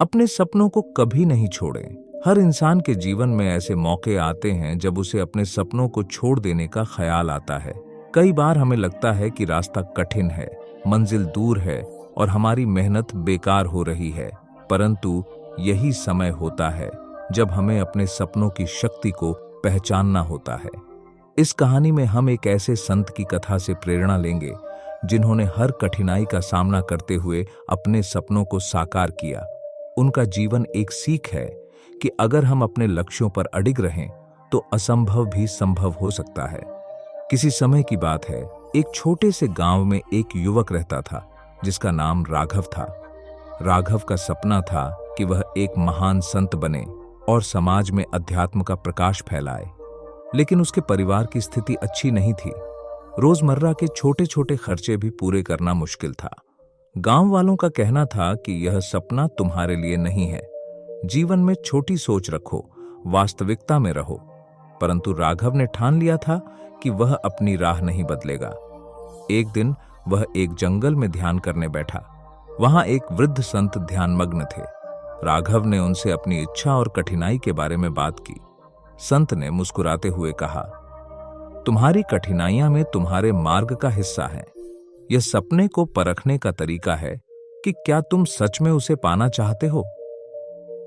अपने सपनों को कभी नहीं छोड़ें। हर इंसान के जीवन में ऐसे मौके आते हैं जब उसे अपने सपनों को छोड़ देने का ख्याल आता है। कई बार हमें लगता है कि रास्ता कठिन है, मंजिल दूर है और हमारी मेहनत बेकार हो रही है, परंतु यही समय होता है जब हमें अपने सपनों की शक्ति को पहचानना होता है। इस कहानी में हम एक ऐसे संत की कथा से प्रेरणा लेंगे जिन्होंने हर कठिनाई का सामना करते हुए अपने सपनों को साकार किया। उनका जीवन एक सीख है कि अगर हम अपने लक्ष्यों पर अडिग रहें तो असंभव भी संभव हो सकता है। किसी समय की बात है, एक छोटे से गांव में एक युवक रहता था जिसका नाम राघव था। राघव का सपना था कि वह एक महान संत बने और समाज में अध्यात्म का प्रकाश फैलाए, लेकिन उसके परिवार की स्थिति अच्छी नहीं थी। रोजमर्रा के छोटे छोटे खर्चे भी पूरे करना मुश्किल था। गांव वालों का कहना था कि यह सपना तुम्हारे लिए नहीं है, जीवन में छोटी सोच रखो, वास्तविकता में रहो। परंतु राघव ने ठान लिया था कि वह अपनी राह नहीं बदलेगा। एक दिन वह एक जंगल में ध्यान करने बैठा। वहां एक वृद्ध संत ध्यानमग्न थे। राघव ने उनसे अपनी इच्छा और कठिनाई के बारे में बात की। संत ने मुस्कुराते हुए कहा, तुम्हारी कठिनाइयां में तुम्हारे मार्ग का हिस्सा है। यह सपने को परखने का तरीका है कि क्या तुम सच में उसे पाना चाहते हो।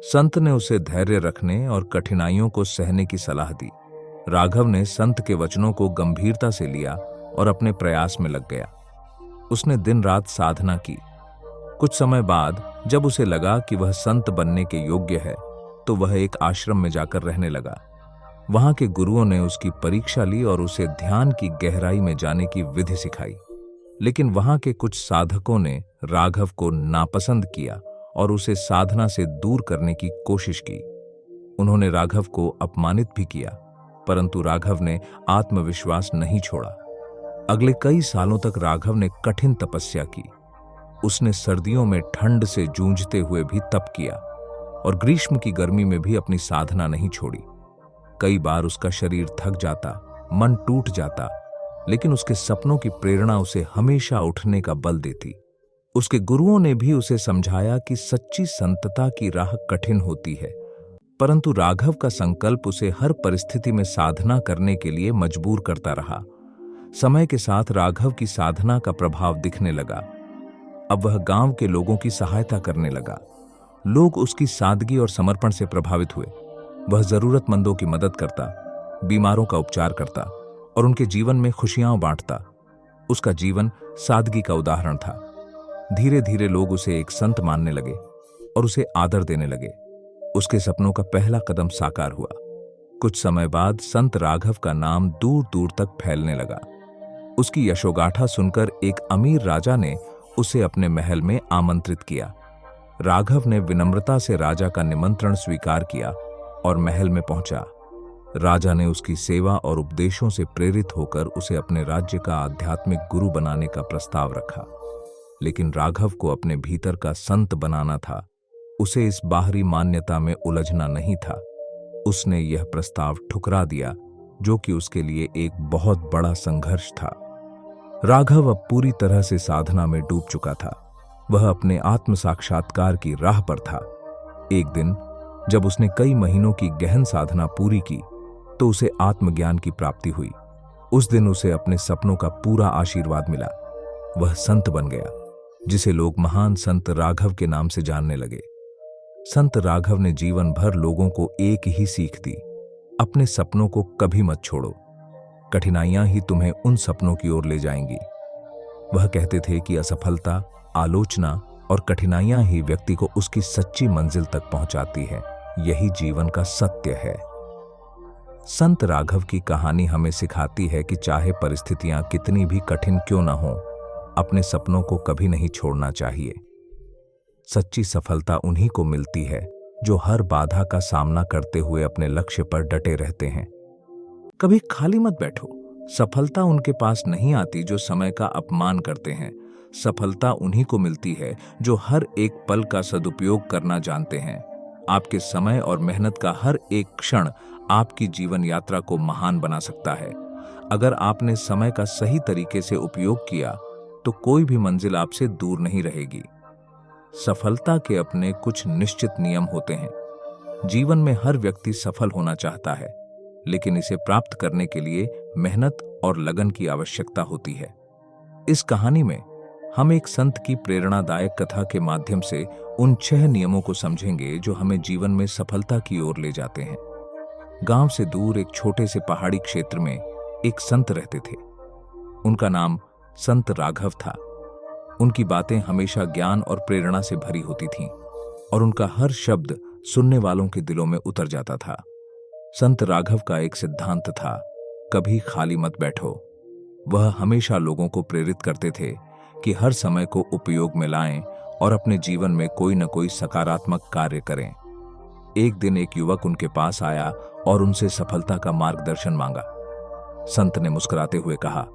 संत ने उसे धैर्य रखने और कठिनाइयों को सहने की सलाह दी। राघव ने संत के वचनों को गंभीरता से लिया और अपने प्रयास में लग गया। उसने दिन रात साधना की। कुछ समय बाद जब उसे लगा कि वह संत बनने के योग्य है, तो वह एक आश्रम में जाकर रहने लगा। वहां के गुरुओं ने उसकी परीक्षा ली और उसे ध्यान की गहराई में जाने की विधि सिखाई। लेकिन वहां के कुछ साधकों ने राघव को नापसंद किया और उसे साधना से दूर करने की कोशिश की। उन्होंने राघव को अपमानित भी किया, परंतु राघव ने आत्मविश्वास नहीं छोड़ा। अगले कई सालों तक राघव ने कठिन तपस्या की। उसने सर्दियों में ठंड से जूझते हुए भी तप किया और ग्रीष्म की गर्मी में भी अपनी साधना नहीं छोड़ी। कई बार उसका शरीर थक जाता, मन टूट जाता, लेकिन उसके सपनों की प्रेरणा उसे हमेशा उठने का बल देती। उसके गुरुओं ने भी उसे समझाया कि सच्ची संतता की राह कठिन होती है, परंतु राघव का संकल्प उसे हर परिस्थिति में साधना करने के लिए मजबूर करता रहा। समय के साथ राघव की साधना का प्रभाव दिखने लगा। अब वह गांव के लोगों की सहायता करने लगा। लोग उसकी सादगी और समर्पण से प्रभावित हुए। वह जरूरतमंदों की मदद करता, बीमारों का उपचार करता और उनके जीवन में खुशियां बांटता। उसका जीवन सादगी का उदाहरण था। धीरे धीरे लोग उसे एक संत मानने लगे और उसे आदर देने लगे। उसके सपनों का पहला कदम साकार हुआ। कुछ समय बाद संत राघव का नाम दूर दूर तक फैलने लगा। उसकी यशोगाथा सुनकर एक अमीर राजा ने उसे अपने महल में आमंत्रित किया। राघव ने विनम्रता से राजा का निमंत्रण स्वीकार किया और महल में पहुंचा। राजा ने उसकी सेवा और उपदेशों से प्रेरित होकर उसे अपने राज्य का आध्यात्मिक गुरु बनाने का प्रस्ताव रखा। लेकिन राघव को अपने भीतर का संत बनाना था। उसे इस बाहरी मान्यता में उलझना नहीं था। उसने यह प्रस्ताव ठुकरा दिया, जो कि उसके लिए एक बहुत बड़ा संघर्ष था। राघव अब पूरी तरह से साधना में डूब चुका था। वह अपने आत्म साक्षात्कार की राह पर था। एक दिन जब उसने कई महीनों की गहन साधना पूरी की, तो उसे आत्मज्ञान की प्राप्ति हुई। उस दिन उसे अपने सपनों का पूरा आशीर्वाद मिला। वह संत बन गया, जिसे लोग महान संत राघव के नाम से जानने लगे। संत राघव ने जीवन भर लोगों को एक ही सीख दी, अपने सपनों को कभी मत छोड़ो। कठिनाइयां ही तुम्हें उन सपनों की ओर ले जाएंगी। वह कहते थे कि असफलता, आलोचना और कठिनाइयां ही व्यक्ति को उसकी सच्ची मंजिल तक पहुंचाती है। यही जीवन का सत्य है। संत राघव की कहानी हमें सिखाती है कि चाहे परिस्थितियां कितनी भी कठिन क्यों न हो, अपने सपनों को कभी नहीं छोड़ना चाहिए। सच्ची सफलता उन्हीं को मिलती है जो हर बाधा का सामना करते हुए अपने लक्ष्य पर डटे रहते हैं। कभी खाली मत बैठो। सफलता उनके पास नहीं आती जो समय का अपमान करते हैं। सफलता उन्हीं को मिलती है जो हर एक पल का सदुपयोग करना जानते हैं। आपके समय और मेहनत का हर एक क्षण आपकी जीवन यात्रा को महान बना सकता है। अगर आपने समय का सही तरीके से उपयोग किया तो कोई भी मंजिल आपसे दूर नहीं रहेगी। सफलता के अपने कुछ निश्चित नियम होते हैं। जीवन में हर व्यक्ति सफल होना चाहता है, लेकिन इसे प्राप्त करने के लिए मेहनत और लगन की आवश्यकता होती है। इस कहानी में हम एक संत की प्रेरणादायक कथा के माध्यम से उन 6 नियमों को समझेंगे जो हमें जीवन में सफलता की ओर ले जाते हैं। गांव से दूर एक छोटे से पहाड़ी क्षेत्र में एक संत रहते थे। उनका नाम संत राघव था। उनकी बातें हमेशा ज्ञान और प्रेरणा से भरी होती थीं और उनका हर शब्द सुनने वालों के दिलों में उतर जाता था। संत राघव का एक सिद्धांत था, कभी खाली मत बैठो। वह हमेशा लोगों को प्रेरित करते थे कि हर समय को उपयोग में लाएं और अपने जीवन में कोई न कोई सकारात्मक कार्य करें। एक दिन एक युवक उनके पास आया और उनसे सफलता का मार्गदर्शन मांगा। संत ने मुस्कुराते हुए कहा,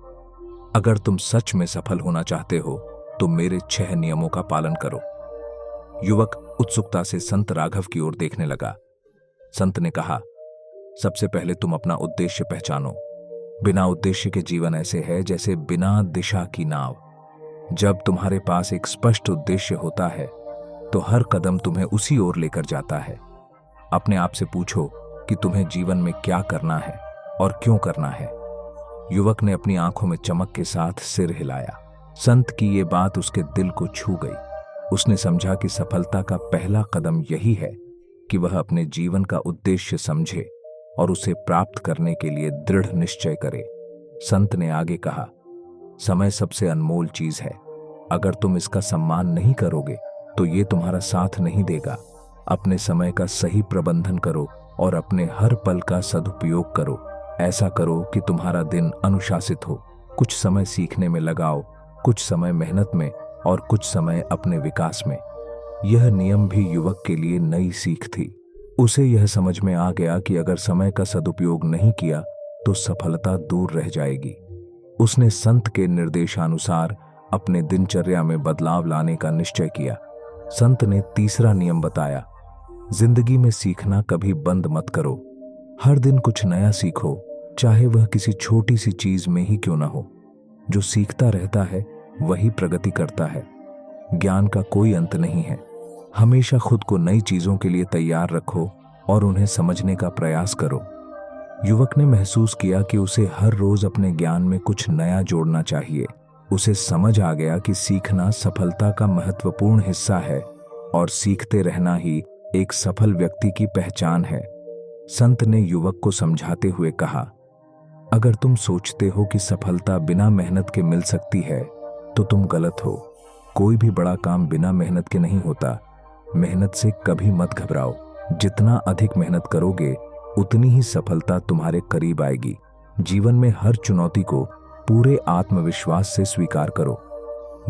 अगर तुम सच में सफल होना चाहते हो तो मेरे 6 नियमों का पालन करो। युवक उत्सुकता से संत राघव की ओर देखने लगा। संत ने कहा, सबसे पहले तुम अपना उद्देश्य पहचानो। बिना उद्देश्य के जीवन ऐसे है जैसे बिना दिशा की नाव। जब तुम्हारे पास एक स्पष्ट उद्देश्य होता है तो हर कदम तुम्हें उसी ओर लेकर जाता है। अपने आप से पूछो कि तुम्हें जीवन में क्या करना है और क्यों करना है। युवक ने अपनी आंखों में चमक के साथ सिर हिलाया। संत की ये बात उसके दिल को छू गई। उसने समझा कि सफलता का पहला कदम यही है कि वह अपने जीवन का उद्देश्य समझे और उसे प्राप्त करने के लिए दृढ़ निश्चय करे। संत ने आगे कहा, समय सबसे अनमोल चीज है। अगर तुम इसका सम्मान नहीं करोगे तो ये तुम्हारा साथ नहीं देगा। अपने समय का सही प्रबंधन करो और अपने हर पल का सदुपयोग करो। ऐसा करो कि तुम्हारा दिन अनुशासित हो। कुछ समय सीखने में लगाओ, कुछ समय मेहनत में और कुछ समय अपने विकास में। यह नियम भी युवक के लिए नई सीख थी। उसे यह समझ में आ गया कि अगर समय का सदुपयोग नहीं किया तो सफलता दूर रह जाएगी। उसने संत के निर्देशानुसार अपने दिनचर्या में बदलाव लाने का निश्चय किया। संत ने तीसरा नियम बताया, जिंदगी में सीखना कभी बंद मत करो। हर दिन कुछ नया सीखो, चाहे वह किसी छोटी सी चीज में ही क्यों ना हो। जो सीखता रहता है वही प्रगति करता है। ज्ञान का कोई अंत नहीं है। हमेशा खुद को नई चीजों के लिए तैयार रखो और उन्हें समझने का प्रयास करो। युवक ने महसूस किया कि उसे हर रोज अपने ज्ञान में कुछ नया जोड़ना चाहिए। उसे समझ आ गया कि सीखना सफलता का महत्वपूर्ण हिस्सा है और सीखते रहना ही एक सफल व्यक्ति की पहचान है। संत ने युवक को समझाते हुए कहा, अगर तुम सोचते हो कि सफलता बिना मेहनत के मिल सकती है तो तुम गलत हो। कोई भी बड़ा काम बिना मेहनत के नहीं होता। मेहनत से कभी मत घबराओ। जितना अधिक मेहनत करोगे उतनी ही सफलता तुम्हारे करीब आएगी। जीवन में हर चुनौती को पूरे आत्मविश्वास से स्वीकार करो।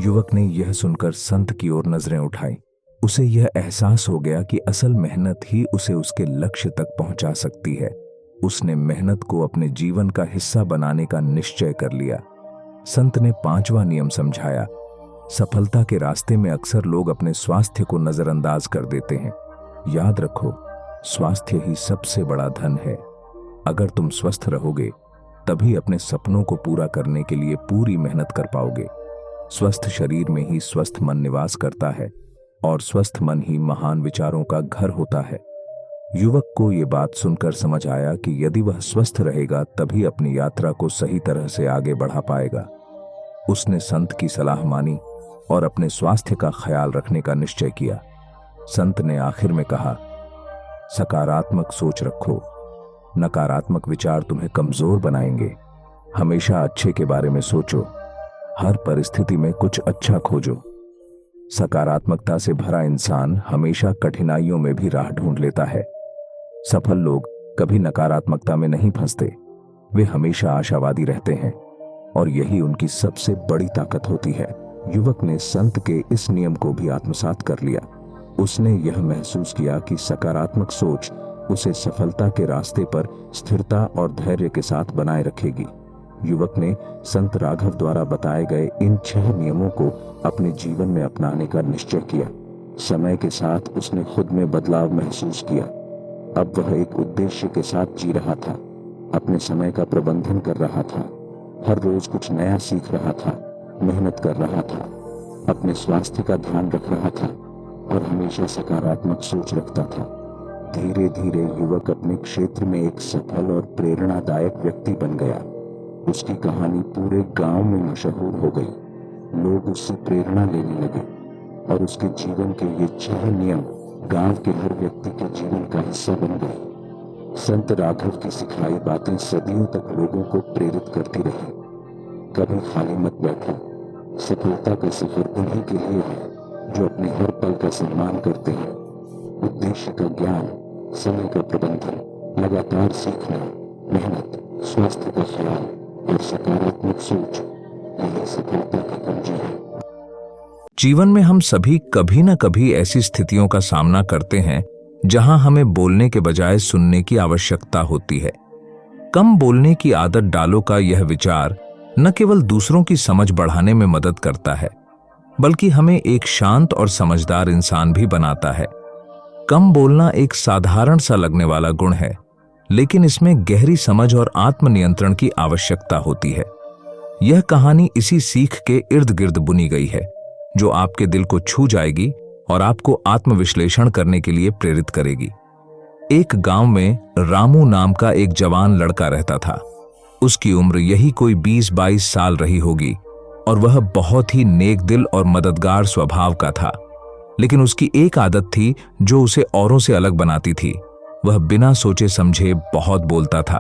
युवक ने यह सुनकर संत की ओर नजरें उठाई। उसे यह एहसास हो गया कि असल मेहनत ही उसे उसके लक्ष्य तक पहुंचा सकती है। उसने मेहनत को अपने जीवन का हिस्सा बनाने का निश्चय कर लिया। संत ने 5वां नियम समझाया, सफलता के रास्ते में अक्सर लोग अपने स्वास्थ्य को नजरअंदाज कर देते हैं। याद रखो, स्वास्थ्य ही सबसे बड़ा धन है। अगर तुम स्वस्थ रहोगे तभी अपने सपनों को पूरा करने के लिए पूरी मेहनत कर पाओगे। स्वस्थ शरीर में ही स्वस्थ मन निवास करता है और स्वस्थ मन ही महान विचारों का घर होता है। युवक को ये बात सुनकर समझ आया कि यदि वह स्वस्थ रहेगा तभी अपनी यात्रा को सही तरह से आगे बढ़ा पाएगा। उसने संत की सलाह मानी और अपने स्वास्थ्य का ख्याल रखने का निश्चय किया। संत ने आखिर में कहा, सकारात्मक सोच रखो। नकारात्मक विचार तुम्हें कमजोर बनाएंगे। हमेशा अच्छे के बारे में सोचो। हर परिस्थिति में कुछ अच्छा खोजो। सकारात्मकता से भरा इंसान हमेशा कठिनाइयों में भी राह ढूंढ लेता है। सफल लोग कभी नकारात्मकता में नहीं फंसते। वे हमेशा आशावादी रहते हैं और यही उनकी सबसे बड़ी ताकत होती है। युवक ने संत के इस नियम को भी आत्मसात कर लिया। उसने यह महसूस किया कि सकारात्मक सोच उसे सफलता के रास्ते पर स्थिरता और धैर्य के साथ बनाए रखेगी। युवक ने संत राघव द्वारा बताए गए इन 6 नियमों को अपने जीवन में अपनाने का निश्चय किया। समय के साथ उसने खुद में बदलाव महसूस किया। अब वह एक उद्देश्य के साथ जी रहा था, अपने समय का प्रबंधन कर रहा था, हर रोज कुछ नया सीख रहा था, मेहनत कर रहा था, अपने स्वास्थ्य का ध्यान रख रहा था और हमेशा सकारात्मक सोच रखता था। धीरे धीरे युवक अपने क्षेत्र में एक सफल और प्रेरणादायक व्यक्ति बन गया। उसकी कहानी पूरे गांव में मशहूर हो गई। लोग उससे प्रेरणा लेने लगे और उसके जीवन के ये 6 नियम गांव के हर व्यक्ति के जीवन का हिस्सा बन गए। संत राघव की सिखाई बातें सदियों तक लोगों को प्रेरित करती रही। कभी खाली मत बैठो, सफलता का सफर उन्हीं के लिए है जो अपने हर पल का सम्मान करते हैं। उद्देश्य का ज्ञान, समय का प्रबंधन, लगातार सीखना, मेहनत, स्वास्थ्य का ख्याल और सकारात्मक सोच, यही सफलता की कुंजी है। जीवन में हम सभी कभी न कभी ऐसी स्थितियों का सामना करते हैं जहां हमें बोलने के बजाय सुनने की आवश्यकता होती है। कम बोलने की आदत डालो का यह विचार न केवल दूसरों की समझ बढ़ाने में मदद करता है, बल्कि हमें एक शांत और समझदार इंसान भी बनाता है। कम बोलना एक साधारण सा लगने वाला गुण है, लेकिन इसमें गहरी समझ और आत्मनियंत्रण की आवश्यकता होती है। यह कहानी इसी सीख के इर्द गिर्द बुनी गई है, जो आपके दिल को छू जाएगी और आपको आत्मविश्लेषण करने के लिए प्रेरित करेगी। एक गांव में रामू नाम का एक जवान लड़का रहता था। उसकी उम्र यही कोई 20-22 साल रही होगी और वह बहुत ही नेक दिल और मददगार स्वभाव का था। लेकिन उसकी एक आदत थी जो उसे औरों से अलग बनाती थी। वह बिना सोचे समझे बहुत बोलता था।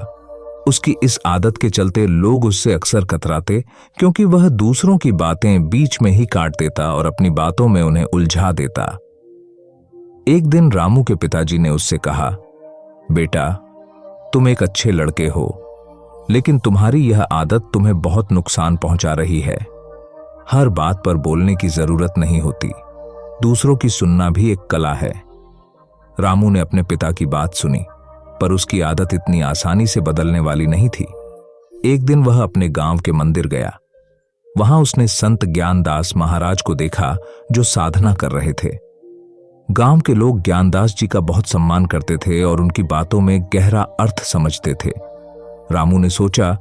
उसकी इस आदत के चलते लोग उससे अक्सर कतराते, क्योंकि वह दूसरों की बातें बीच में ही काट देता और अपनी बातों में उन्हें उलझा देता। एक दिन रामू के पिताजी ने उससे कहा, बेटा, तुम एक अच्छे लड़के हो, लेकिन तुम्हारी यह आदत तुम्हें बहुत नुकसान पहुंचा रही है। हर बात पर बोलने की जरूरत नहीं होती। दूसरों की सुनना भी एक कला है। रामू ने अपने पिता की बात सुनी, पर उसकी आदत इतनी आसानी से बदलने वाली नहीं थी। एक दिन वह अपने गांव के मंदिर गया। वहां उसने संत ज्ञानदास महाराज को देखा, जो साधना कर रहे थे। गांव के लोग ज्ञानदास जी का बहुत सम्मान करते थे और उनकी बातों में गहरा अर्थ समझते थे। रामू ने सोचा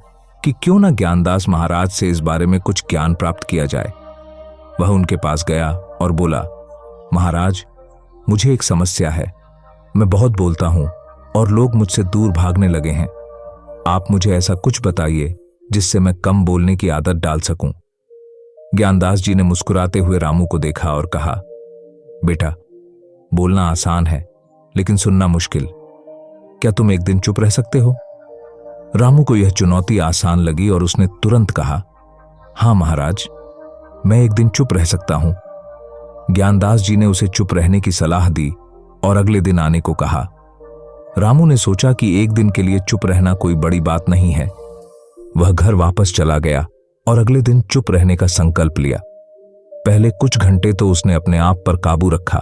कि क्यों न ज्ञानदास महाराज से इस बारे में कुछ ज्ञान प्राप्त किया जाए। वह उनके पास गया और बोला, महाराज, मुझे एक समस्या है। मैं बहुत बोलता हूं और लोग मुझसे दूर भागने लगे हैं। आप मुझे ऐसा कुछ बताइए जिससे मैं कम बोलने की आदत डाल सकूं। ज्ञानदास जी ने मुस्कुराते हुए रामू को देखा और कहा, बेटा, बोलना आसान है, लेकिन सुनना मुश्किल। क्या तुम एक दिन चुप रह सकते हो? रामू को यह चुनौती आसान लगी और उसने तुरंत कहा, हां महाराज, मैं एक दिन चुप रह सकता हूं। ज्ञानदास जी ने उसे चुप रहने की सलाह दी और अगले दिन आने को कहा। रामू ने सोचा कि एक दिन के लिए चुप रहना कोई बड़ी बात नहीं है। वह घर वापस चला गया और अगले दिन चुप रहने का संकल्प लिया। पहले कुछ घंटे तो उसने अपने आप पर काबू रखा,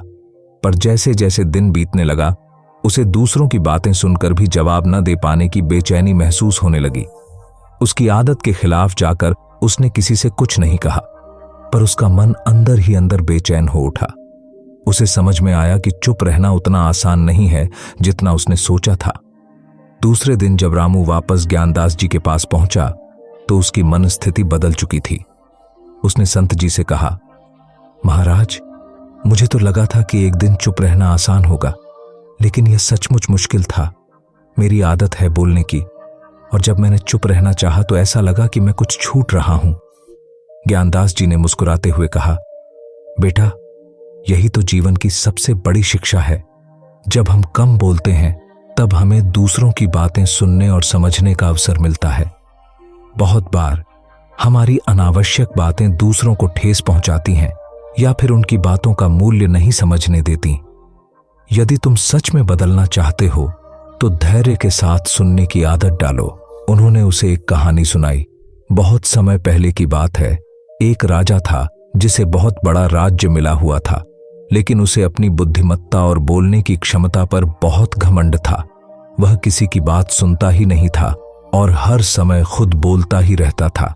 पर जैसे जैसे दिन बीतने लगा, उसे दूसरों की बातें सुनकर भी जवाब न दे पाने की बेचैनी महसूस होने लगी। उसकी आदत के खिलाफ जाकर उसने किसी से कुछ नहीं कहा, पर उसका मन अंदर ही अंदर बेचैन हो उठा। उसे समझ में आया कि चुप रहना उतना आसान नहीं है जितना उसने सोचा था। दूसरे दिन जब रामू वापस ज्ञानदास जी के पास पहुंचा, तो उसकी मन स्थिति बदल चुकी थी। उसने संत जी से कहा, महाराज, मुझे तो लगा था कि एक दिन चुप रहना आसान होगा, लेकिन यह सचमुच मुश्किल था। मेरी आदत है बोलने की, और जब मैंने चुप रहना चाहा तो ऐसा लगा कि मैं कुछ छूट रहा हूं। ज्ञानदास जी ने मुस्कुराते हुए कहा, बेटा, यही तो जीवन की सबसे बड़ी शिक्षा है। जब हम कम बोलते हैं, तब हमें दूसरों की बातें सुनने और समझने का अवसर मिलता है। बहुत बार हमारी अनावश्यक बातें दूसरों को ठेस पहुंचाती हैं या फिर उनकी बातों का मूल्य नहीं समझने देती। यदि तुम सच में बदलना चाहते हो, तो धैर्य के साथ सुनने की आदत डालो। उन्होंने उसे एक कहानी सुनाई। बहुत समय पहले की बात है। एक राजा था जिसे बहुत बड़ा राज्य मिला हुआ था, लेकिन उसे अपनी बुद्धिमत्ता और बोलने की क्षमता पर बहुत घमंड था। वह किसी की बात सुनता ही नहीं था और हर समय खुद बोलता ही रहता था।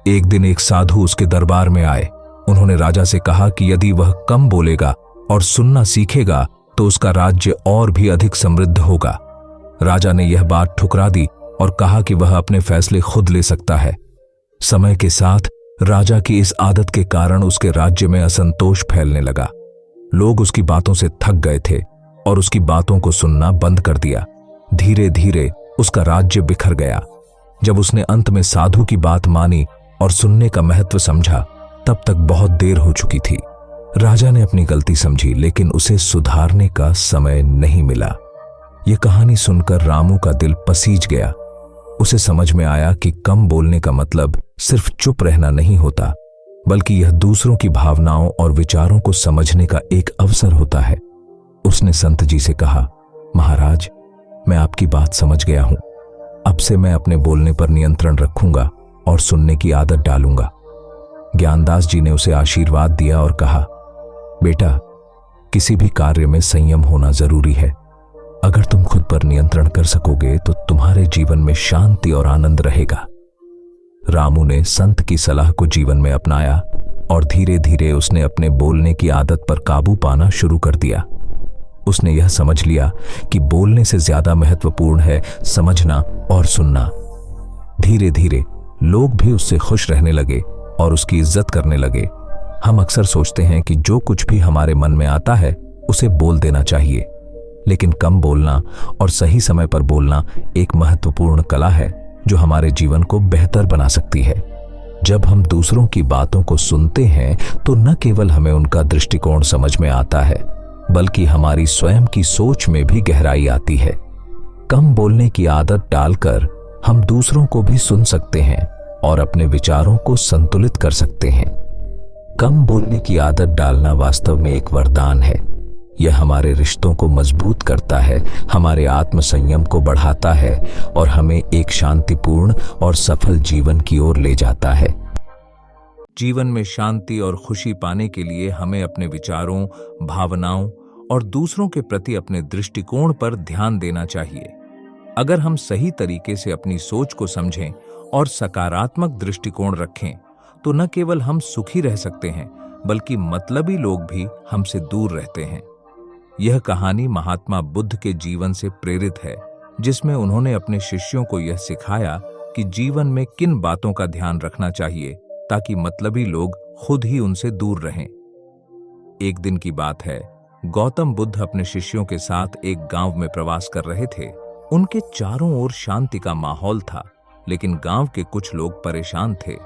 एक दिन एक साधु उसके दरबार में आए। उन्होंने राजा से कहा कि यदि वह कम बोलेगा और सुनना सीखेगा तो उसका राज्य और भी अधिक समृद्ध होगा। राजा ने यह बात ठुकरा दी और कहा कि वह अपने फैसले खुद ले सकता है। समय के साथ राजा की इस आदत के कारण उसके राज्य में असंतोष फैलने लगा। लोग उसकी बातों से थक गए थे और उसकी बातों को सुनना बंद कर दिया। धीरे धीरे उसका राज्य बिखर गया। जब उसने अंत में साधु की बात मानी और सुनने का महत्व समझा, तब तक बहुत देर हो चुकी थी। राजा ने अपनी गलती समझी, लेकिन उसे सुधारने का समय नहीं मिला। यह कहानी सुनकर रामू का दिल पसीज गया। उसे समझ में आया कि कम बोलने का मतलब सिर्फ चुप रहना नहीं होता, बल्कि यह दूसरों की भावनाओं और विचारों को समझने का एक अवसर होता है। उसने संत जी से कहा, महाराज, मैं आपकी बात समझ गया हूं। अब से मैं अपने बोलने पर नियंत्रण रखूंगा और सुनने की आदत डालूंगा। ज्ञानदास जी ने उसे आशीर्वाद दिया और कहा, बेटा, किसी भी कार्य में संयम होना जरूरी है। अगर तुम खुद पर नियंत्रण कर सकोगे तो तुम्हारे जीवन में शांति और आनंद रहेगा। रामू ने संत की सलाह को जीवन में अपनाया और धीरे धीरे उसने अपने बोलने की आदत पर काबू पाना शुरू कर दिया। उसने यह समझ लिया कि बोलने से ज्यादा महत्वपूर्ण है समझना और सुनना। धीरे धीरे लोग भी उससे खुश रहने लगे और उसकी इज्जत करने लगे। हम अक्सर सोचते हैं कि जो कुछ भी हमारे मन में आता है उसे बोल देना चाहिए, लेकिन कम बोलना और सही समय पर बोलना एक महत्वपूर्ण कला है जो हमारे जीवन को बेहतर बना सकती है। जब हम दूसरों की बातों को सुनते हैं तो न केवल हमें उनका दृष्टिकोण समझ में आता है, बल्कि हमारी स्वयं की सोच में भी गहराई आती है। कम बोलने की आदत डालकर हम दूसरों को भी सुन सकते हैं और अपने विचारों को संतुलित कर सकते हैं। कम बोलने की आदत डालना वास्तव में एक वरदान है। यह हमारे रिश्तों को मजबूत करता है, हमारे आत्मसंयम को बढ़ाता है और हमें एक शांतिपूर्ण और सफल जीवन की ओर ले जाता है। जीवन में शांति और खुशी पाने के लिए हमें अपने विचारों, भावनाओं और दूसरों के प्रति अपने दृष्टिकोण पर ध्यान देना चाहिए। अगर हम सही तरीके से अपनी सोच को समझें और सकारात्मक दृष्टिकोण रखें, तो न केवल हम सुखी रह सकते हैं, बल्कि मतलबी लोग भी हमसे दूर रहते हैं। यह कहानी महात्मा बुद्ध के जीवन से प्रेरित है, जिसमें उन्होंने अपने शिष्यों को यह सिखाया कि जीवन में किन बातों का ध्यान रखना चाहिए ताकि मतलबी लोग खुद ही उनसे दूर रहें। एक दिन की बात है, गौतम बुद्ध अपने शिष्यों के साथ एक गांव में प्रवास कर रहे थे। उनके चारों ओर शांति का माहौल था, लेकिन गांव के कुछ लोग परेशान थे।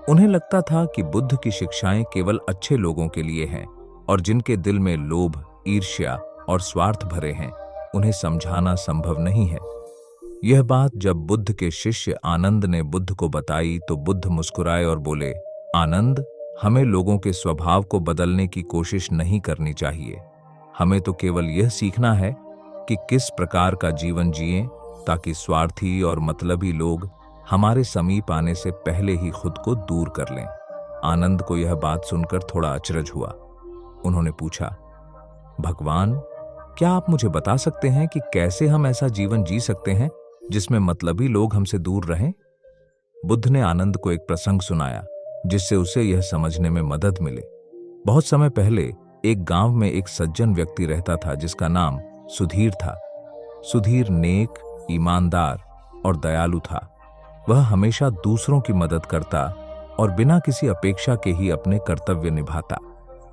उन्हें लगता था कि बुद्ध की शिक्षाएं केवल अच्छे लोगों के लिए हैं और जिनके दिल में लोभ, ईर्ष्या और स्वार्थ भरे हैं, उन्हें समझाना संभव नहीं है। यह बात जब बुद्ध के शिष्य आनंद ने बुद्ध को बताई तो बुद्ध मुस्कुराए और बोले, आनंद, हमें लोगों के स्वभाव को बदलने की कोशिश नहीं करनी चाहिए। हमें तो केवल यह सीखना है कि किस प्रकार का जीवन जिएं ताकि स्वार्थी और मतलबी लोग हमारे समीप आने से पहले ही खुद को दूर कर लें। आनंद को यह बात सुनकर थोड़ा अचरज हुआ। उन्होंने पूछा, भगवान, क्या आप मुझे बता सकते हैं कि कैसे हम ऐसा जीवन जी सकते हैं जिसमें मतलबी लोग हमसे दूर रहें? बुद्ध ने आनंद को एक प्रसंग सुनाया जिससे उसे यह समझने में मदद मिले। बहुत समय पहले एक गांव में एक सज्जन व्यक्ति रहता था जिसका नाम सुधीर था। सुधीर नेक, ईमानदार और दयालु था। वह हमेशा दूसरों की मदद करता और बिना किसी अपेक्षा के ही अपने कर्तव्य निभाता।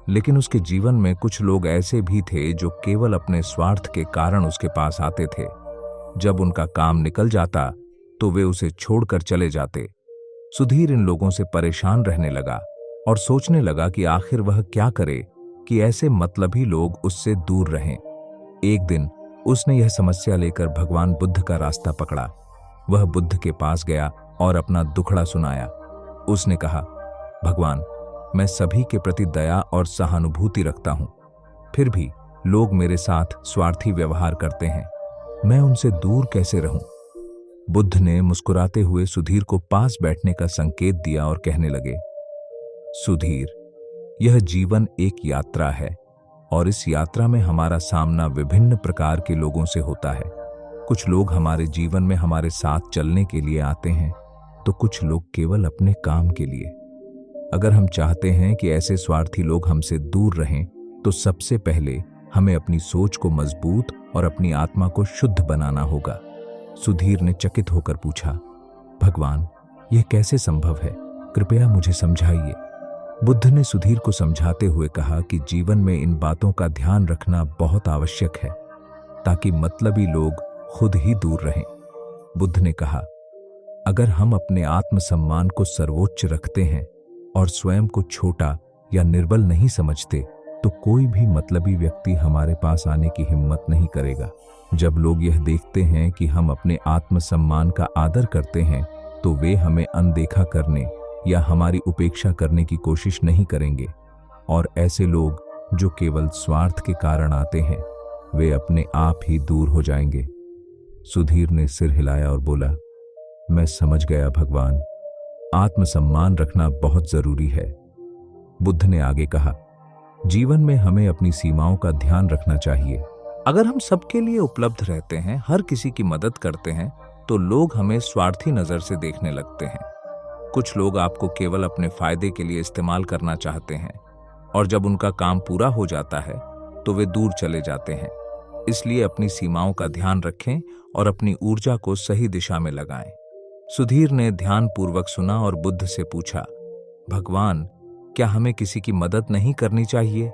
लेकिन उसके जीवन में कुछ लोग ऐसे भी थे जो केवल अपने स्वार्थ के कारण उसके पास आते थे। जब उनका काम निकल जाता तो वे उसे छोड़कर चले जाते। सुधीर इन लोगों से परेशान रहने लगा और सोचने लगा कि आखिर वह क्या करे कि ऐसे मतलबी लोग उससे दूर रहें। एक दिन उसने यह समस्या लेकर भगवान बुद्ध का रास्ता पकड़ा। वह बुद्ध के पास गया और अपना दुखड़ा सुनाया। उसने कहा, भगवान, मैं सभी के प्रति दया और सहानुभूति रखता हूं, फिर भी लोग मेरे साथ स्वार्थी व्यवहार करते हैं। मैं उनसे दूर कैसे रहूं? बुद्ध ने मुस्कुराते हुए सुधीर को पास बैठने का संकेत दिया और कहने लगे, सुधीर, यह जीवन एक यात्रा है और इस यात्रा में हमारा सामना विभिन्न प्रकार के लोगों से होता है। कुछ लोग हमारे जीवन में हमारे साथ चलने के लिए आते हैं, तो कुछ लोग केवल अपने काम के लिए। अगर हम चाहते हैं कि ऐसे स्वार्थी लोग हमसे दूर रहें, तो सबसे पहले हमें अपनी सोच को मजबूत और अपनी आत्मा को शुद्ध बनाना होगा। सुधीर ने चकित होकर पूछा, भगवान, यह कैसे संभव है? कृपया मुझे समझाइए। बुद्ध ने सुधीर को समझाते हुए कहा कि जीवन में इन बातों का ध्यान रखना बहुत आवश्यक है ताकि मतलबी लोग खुद ही दूर रहें। बुद्ध ने कहा, अगर हम अपने आत्मसम्मान को सर्वोच्च रखते हैं और स्वयं को छोटा या निर्बल नहीं समझते तो कोई भी मतलबी व्यक्ति हमारे पास आने की हिम्मत नहीं करेगा। जब लोग यह देखते हैं कि हम अपने आत्मसम्मान का आदर करते हैं तो वे हमें अनदेखा करने या हमारी उपेक्षा करने की कोशिश नहीं करेंगे, और ऐसे लोग जो केवल स्वार्थ के कारण आते हैं वे अपने आप ही दूर हो जाएंगे। सुधीर ने सिर हिलाया और बोला, मैं समझ गया भगवान, आत्मसम्मान रखना बहुत जरूरी है। बुद्ध ने आगे कहा, जीवन में हमें अपनी सीमाओं का ध्यान रखना चाहिए। अगर हम सबके लिए उपलब्ध रहते हैं, हर किसी की मदद करते हैं, तो लोग हमें स्वार्थी नजर से देखने लगते हैं। कुछ लोग आपको केवल अपने फायदे के लिए इस्तेमाल करना चाहते हैं और जब उनका काम पूरा हो जाता है तो वे दूर चले जाते हैं। इसलिए अपनी सीमाओं का ध्यान रखें और अपनी ऊर्जा को सही दिशा में लगाएं। सुधीर ने ध्यानपूर्वक सुना और बुद्ध से पूछा, भगवान, क्या हमें किसी की मदद नहीं करनी चाहिए?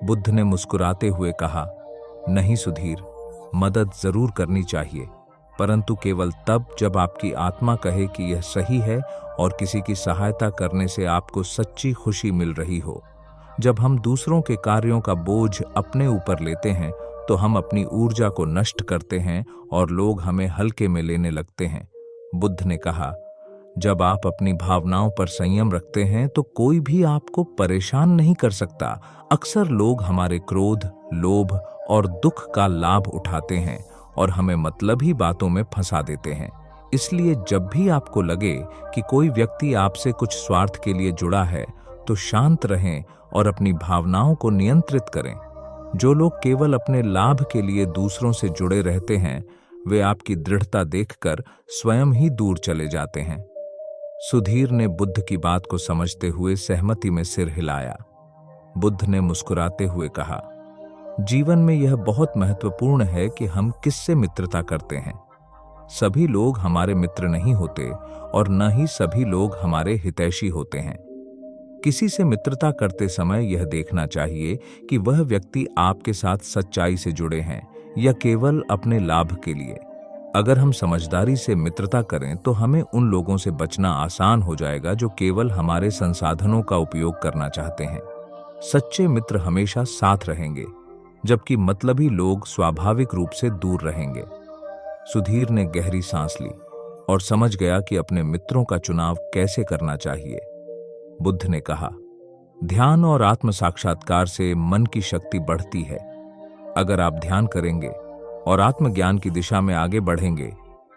बुद्ध ने मुस्कुराते हुए कहा, नहीं सुधीर, मदद जरूर करनी चाहिए, परंतु केवल तब जब आपकी आत्मा कहे कि यह सही है और किसी की सहायता करने से आपको सच्ची खुशी मिल रही हो। जब हम दूसरों के कार्यों का बोझ अपने ऊपर लेते हैं तो हम अपनी ऊर्जा को नष्ट करते हैं और लोग हमें हल्के में लेने लगते हैं। बुद्ध ने कहा, जब आप अपनी भावनाओं पर संयम रखते हैं तो कोई भी आपको परेशान नहीं कर सकता। अक्सर लोग हमारे क्रोध, लोभ और दुख का लाभ उठाते हैं और हमें मतलबी बातों में फंसा देते हैं। इसलिए जब भी आपको लगे कि कोई व्यक्ति आपसे कुछ स्वार्थ के लिए जुड़ा है तो शांत रहें और अपनी भावनाओं को नियंत्रित करें। जो लोग केवल अपने लाभ के लिए दूसरों से जुड़े रहते हैं वे आपकी दृढ़ता देखकर स्वयं ही दूर चले जाते हैं। सुधीर ने बुद्ध की बात को समझते हुए सहमति में सिर हिलाया। बुद्ध ने मुस्कुराते हुए कहा, जीवन में यह बहुत महत्वपूर्ण है कि हम किससे मित्रता करते हैं। सभी लोग हमारे मित्र नहीं होते और न ही सभी लोग हमारे हितैषी होते हैं। किसी से मित्रता करते समय यह देखना चाहिए कि वह व्यक्ति आपके साथ सच्चाई से जुड़े हैं या केवल अपने लाभ के लिए। अगर हम समझदारी से मित्रता करें तो हमें उन लोगों से बचना आसान हो जाएगा जो केवल हमारे संसाधनों का उपयोग करना चाहते हैं। सच्चे मित्र हमेशा साथ रहेंगे, जबकि मतलबी लोग स्वाभाविक रूप से दूर रहेंगे। सुधीर ने गहरी सांस ली और समझ गया कि अपने मित्रों का चुनाव कैसे करना चाहिए। बुद्ध ने कहा, ध्यान और आत्म साक्षात्कार से मन की शक्ति बढ़ती है। अगर आप ध्यान करेंगे और आत्मज्ञान की दिशा में आगे बढ़ेंगे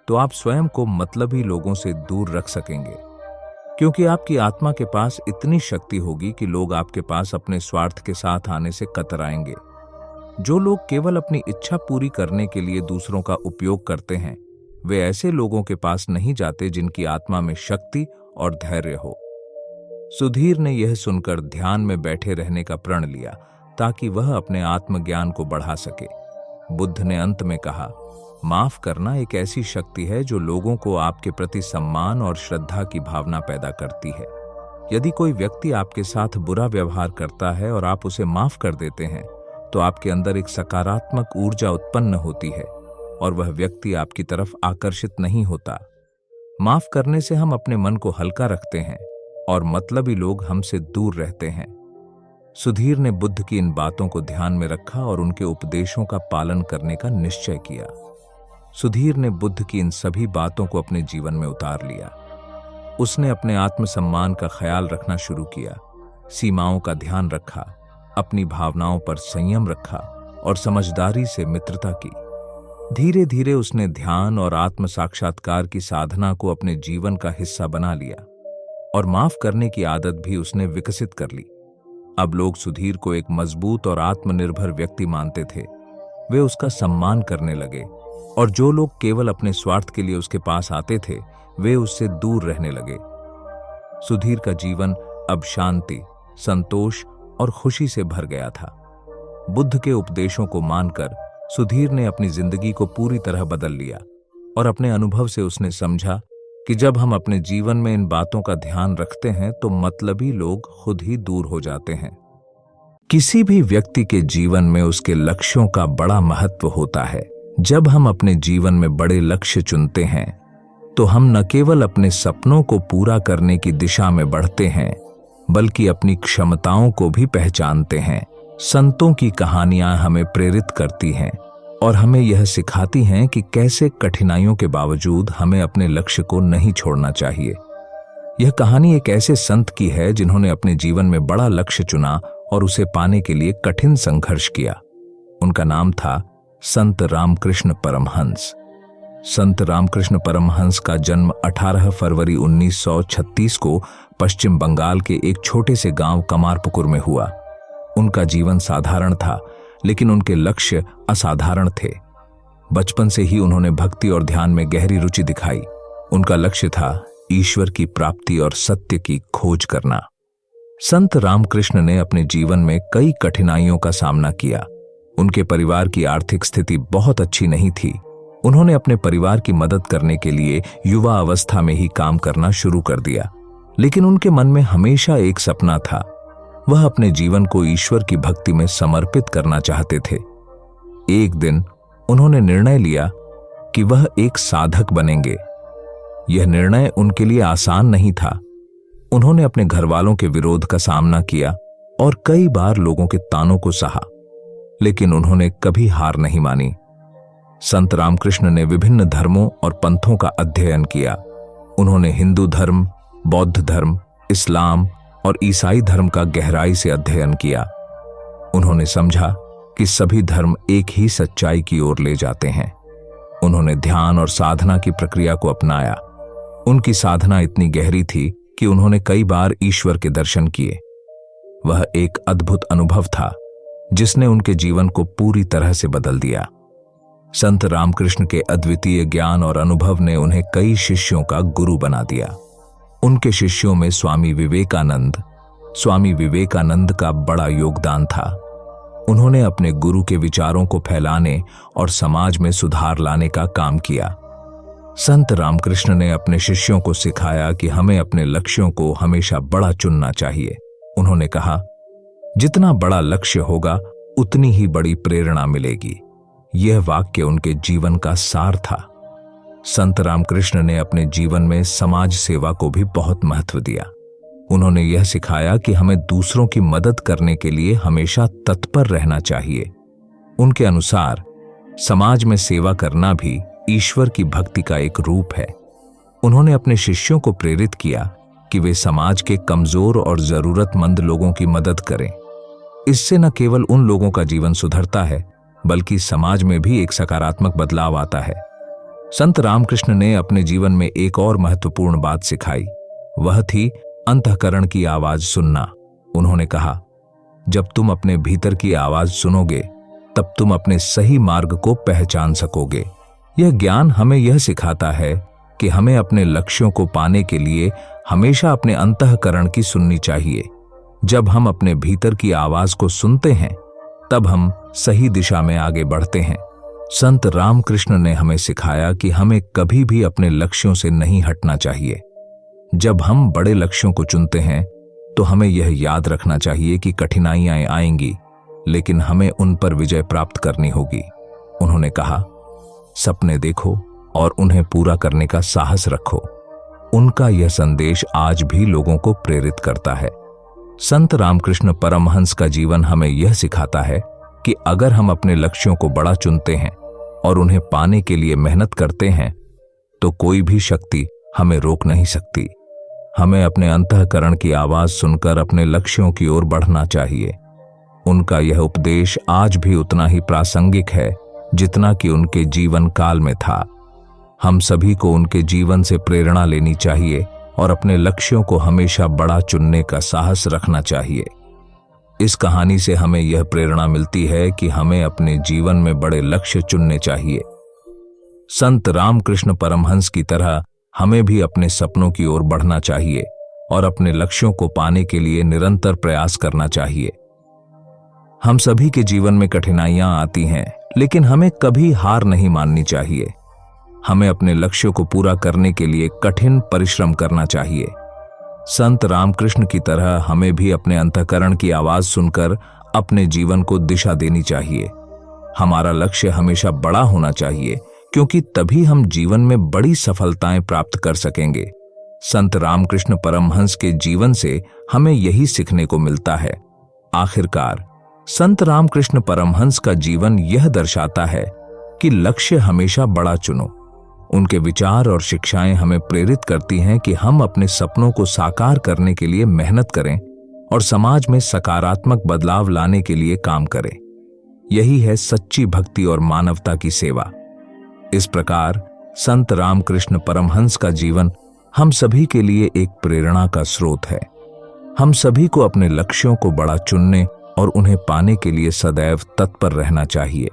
तो आप स्वयं को मतलबी लोगों से दूर रख सकेंगे, क्योंकि आपकी आत्मा के पास इतनी शक्ति होगी कि लोग आपके पास अपने स्वार्थ के साथ आने से कतराएंगे। जो लोग केवल अपनी इच्छा पूरी करने के लिए दूसरों का उपयोग करते हैं वे ऐसे लोगों के पास नहीं जाते जिनकी आत्मा में शक्ति और धैर्य हो। सुधीर ने यह सुनकर ध्यान में बैठे रहने का प्रण लिया ताकि वह अपने आत्मज्ञान को बढ़ा सके। बुद्ध ने अंत में कहा, माफ करना एक ऐसी शक्ति है जो लोगों को आपके प्रति सम्मान और श्रद्धा की भावना पैदा करती है। यदि कोई व्यक्ति आपके साथ बुरा व्यवहार करता है और आप उसे माफ कर देते हैं तो आपके अंदर एक सकारात्मक ऊर्जा उत्पन्न होती है और वह व्यक्ति आपकी तरफ आकर्षित नहीं होता। माफ करने से हम अपने मन को हल्का रखते हैं और मतलबी लोग हमसे दूर रहते हैं। सुधीर ने बुद्ध की इन बातों को ध्यान में रखा और उनके उपदेशों का पालन करने का निश्चय किया। सुधीर ने बुद्ध की इन सभी बातों को अपने जीवन में उतार लिया। उसने अपने आत्मसम्मान का ख्याल रखना शुरू किया, सीमाओं का ध्यान रखा, अपनी भावनाओं पर संयम रखा और समझदारी से मित्रता की। धीरे धीरे उसने ध्यान और आत्म साक्षात्कार की साधना को अपने जीवन का हिस्सा बना लिया और माफ करने की आदत भी उसने विकसित कर ली। अब लोग सुधीर को एक मजबूत और आत्मनिर्भर व्यक्ति मानते थे। वे उसका सम्मान करने लगे और जो लोग केवल अपने स्वार्थ के लिए उसके पास आते थे वे उससे दूर रहने लगे। सुधीर का जीवन अब शांति, संतोष और खुशी से भर गया था। बुद्ध के उपदेशों को मानकर सुधीर ने अपनी जिंदगी को पूरी तरह बदल लिया और अपने अनुभव से उसने समझा कि जब हम अपने जीवन में इन बातों का ध्यान रखते हैं तो मतलबी लोग खुद ही दूर हो जाते हैं। किसी भी व्यक्ति के जीवन में उसके लक्ष्यों का बड़ा महत्व होता है। जब हम अपने जीवन में बड़े लक्ष्य चुनते हैं तो हम न केवल अपने सपनों को पूरा करने की दिशा में बढ़ते हैं, बल्कि अपनी क्षमताओं को भी पहचानते हैं। संतों की कहानियां हमें प्रेरित करती हैं और हमें यह सिखाती हैं कि कैसे कठिनाइयों के बावजूद हमें अपने लक्ष्य को नहीं छोड़ना चाहिए। यह कहानी एक ऐसे संत की है जिन्होंने अपने जीवन में बड़ा लक्ष्य चुना और उसे पाने के लिए कठिन संघर्ष किया। उनका नाम था संत रामकृष्ण परमहंस। संत रामकृष्ण परमहंस का जन्म 18 फरवरी 1936 को पश्चिम बंगाल के एक छोटे से गांव कमारपुकुर में हुआ। उनका जीवन साधारण था, लेकिन उनके लक्ष्य असाधारण थे। बचपन से ही उन्होंने भक्ति और ध्यान में गहरी रुचि दिखाई। उनका लक्ष्य था ईश्वर की प्राप्ति और सत्य की खोज करना। संत रामकृष्ण ने अपने जीवन में कई कठिनाइयों का सामना किया। उनके परिवार की आर्थिक स्थिति बहुत अच्छी नहीं थी। उन्होंने अपने परिवार की मदद करने के लिए युवा अवस्था में ही काम करना शुरू कर दिया, लेकिन उनके मन में हमेशा एक सपना था। वह अपने जीवन को ईश्वर की भक्ति में समर्पित करना चाहते थे। एक दिन उन्होंने निर्णय लिया कि वह एक साधक बनेंगे। यह निर्णय उनके लिए आसान नहीं था। उन्होंने अपने घर वालों के विरोध का सामना किया और कई बार लोगों के तानों को सहा, लेकिन उन्होंने कभी हार नहीं मानी। संत रामकृष्ण ने विभिन्न धर्मों और पंथों का अध्ययन किया। उन्होंने हिंदू धर्म, बौद्ध धर्म, इस्लाम और ईसाई धर्म का गहराई से अध्ययन किया। उन्होंने समझा कि सभी धर्म एक ही सच्चाई की ओर ले जाते हैं। उन्होंने ध्यान और साधना की प्रक्रिया को अपनाया। उनकी साधना इतनी गहरी थी कि उन्होंने कई बार ईश्वर के दर्शन किए। वह एक अद्भुत अनुभव था जिसने उनके जीवन को पूरी तरह से बदल दिया। संत रामकृष्ण के अद्वितीय ज्ञान और अनुभव ने उन्हें कई शिष्यों का गुरु बना दिया। उनके शिष्यों में स्वामी विवेकानंद का बड़ा योगदान था। उन्होंने अपने गुरु के विचारों को फैलाने और समाज में सुधार लाने का काम किया। संत रामकृष्ण ने अपने शिष्यों को सिखाया कि हमें अपने लक्ष्यों को हमेशा बड़ा चुनना चाहिए। उन्होंने कहा, जितना बड़ा लक्ष्य होगा उतनी ही बड़ी प्रेरणा मिलेगी। यह वाक्य उनके जीवन का सार था। संत रामकृष्ण ने अपने जीवन में समाज सेवा को भी बहुत महत्व दिया। उन्होंने यह सिखाया कि हमें दूसरों की मदद करने के लिए हमेशा तत्पर रहना चाहिए। उनके अनुसार समाज में सेवा करना भी ईश्वर की भक्ति का एक रूप है। उन्होंने अपने शिष्यों को प्रेरित किया कि वे समाज के कमजोर और जरूरतमंद लोगों की मदद करें। इससे न केवल उन लोगों का जीवन सुधरता है, बल्कि समाज में भी एक सकारात्मक बदलाव आता है। संत रामकृष्ण ने अपने जीवन में एक और महत्वपूर्ण बात सिखाई। वह थी अंतःकरण की आवाज सुनना। उन्होंने कहा, जब तुम अपने भीतर की आवाज सुनोगे तब तुम अपने सही मार्ग को पहचान सकोगे। यह ज्ञान हमें यह सिखाता है कि हमें अपने लक्ष्यों को पाने के लिए हमेशा अपने अंतःकरण की सुननी चाहिए। जब हम अपने भीतर की आवाज को सुनते हैं तब हम सही दिशा में आगे बढ़ते हैं। संत रामकृष्ण ने हमें सिखाया कि हमें कभी भी अपने लक्ष्यों से नहीं हटना चाहिए। जब हम बड़े लक्ष्यों को चुनते हैं तो हमें यह याद रखना चाहिए कि कठिनाइयां आएंगी, लेकिन हमें उन पर विजय प्राप्त करनी होगी। उन्होंने कहा, सपने देखो और उन्हें पूरा करने का साहस रखो। उनका यह संदेश आज भी लोगों को प्रेरित करता है। संत रामकृष्ण परमहंस का जीवन हमें यह सिखाता है कि अगर हम अपने लक्ष्यों को बड़ा चुनते हैं और उन्हें पाने के लिए मेहनत करते हैं तो कोई भी शक्ति हमें रोक नहीं सकती। हमें अपने अंतःकरण की आवाज सुनकर अपने लक्ष्यों की ओर बढ़ना चाहिए। उनका यह उपदेश आज भी उतना ही प्रासंगिक है जितना कि उनके जीवन काल में था। हम सभी को उनके जीवन से प्रेरणा लेनी चाहिए और अपने लक्ष्यों को हमेशा बड़ा चुनने का साहस रखना चाहिए। इस कहानी से हमें यह प्रेरणा मिलती है कि हमें अपने जीवन में बड़े लक्ष्य चुनने चाहिए। संत रामकृष्ण परमहंस की तरह हमें भी अपने सपनों की ओर बढ़ना चाहिए और अपने लक्ष्यों को पाने के लिए निरंतर प्रयास करना चाहिए। हम सभी के जीवन में कठिनाइयां आती हैं, लेकिन हमें कभी हार नहीं माननी चाहिए। हमें अपने लक्ष्यों को पूरा करने के लिए कठिन परिश्रम करना चाहिए। संत रामकृष्ण की तरह हमें भी अपने अंतःकरण की आवाज सुनकर अपने जीवन को दिशा देनी चाहिए। हमारा लक्ष्य हमेशा बड़ा होना चाहिए, क्योंकि तभी हम जीवन में बड़ी सफलताएं प्राप्त कर सकेंगे। संत रामकृष्ण परमहंस के जीवन से हमें यही सीखने को मिलता है। आखिरकार संत रामकृष्ण परमहंस का जीवन यह दर्शाता है कि लक्ष्य हमेशा बड़ा चुनो। उनके विचार और शिक्षाएं हमें प्रेरित करती हैं कि हम अपने सपनों को साकार करने के लिए मेहनत करें और समाज में सकारात्मक बदलाव लाने के लिए काम करें। यही है सच्ची भक्ति और मानवता की सेवा। इस प्रकार संत रामकृष्ण परमहंस का जीवन हम सभी के लिए एक प्रेरणा का स्रोत है। हम सभी को अपने लक्ष्यों को बड़ा चुनने और उन्हें पाने के लिए सदैव तत्पर रहना चाहिए।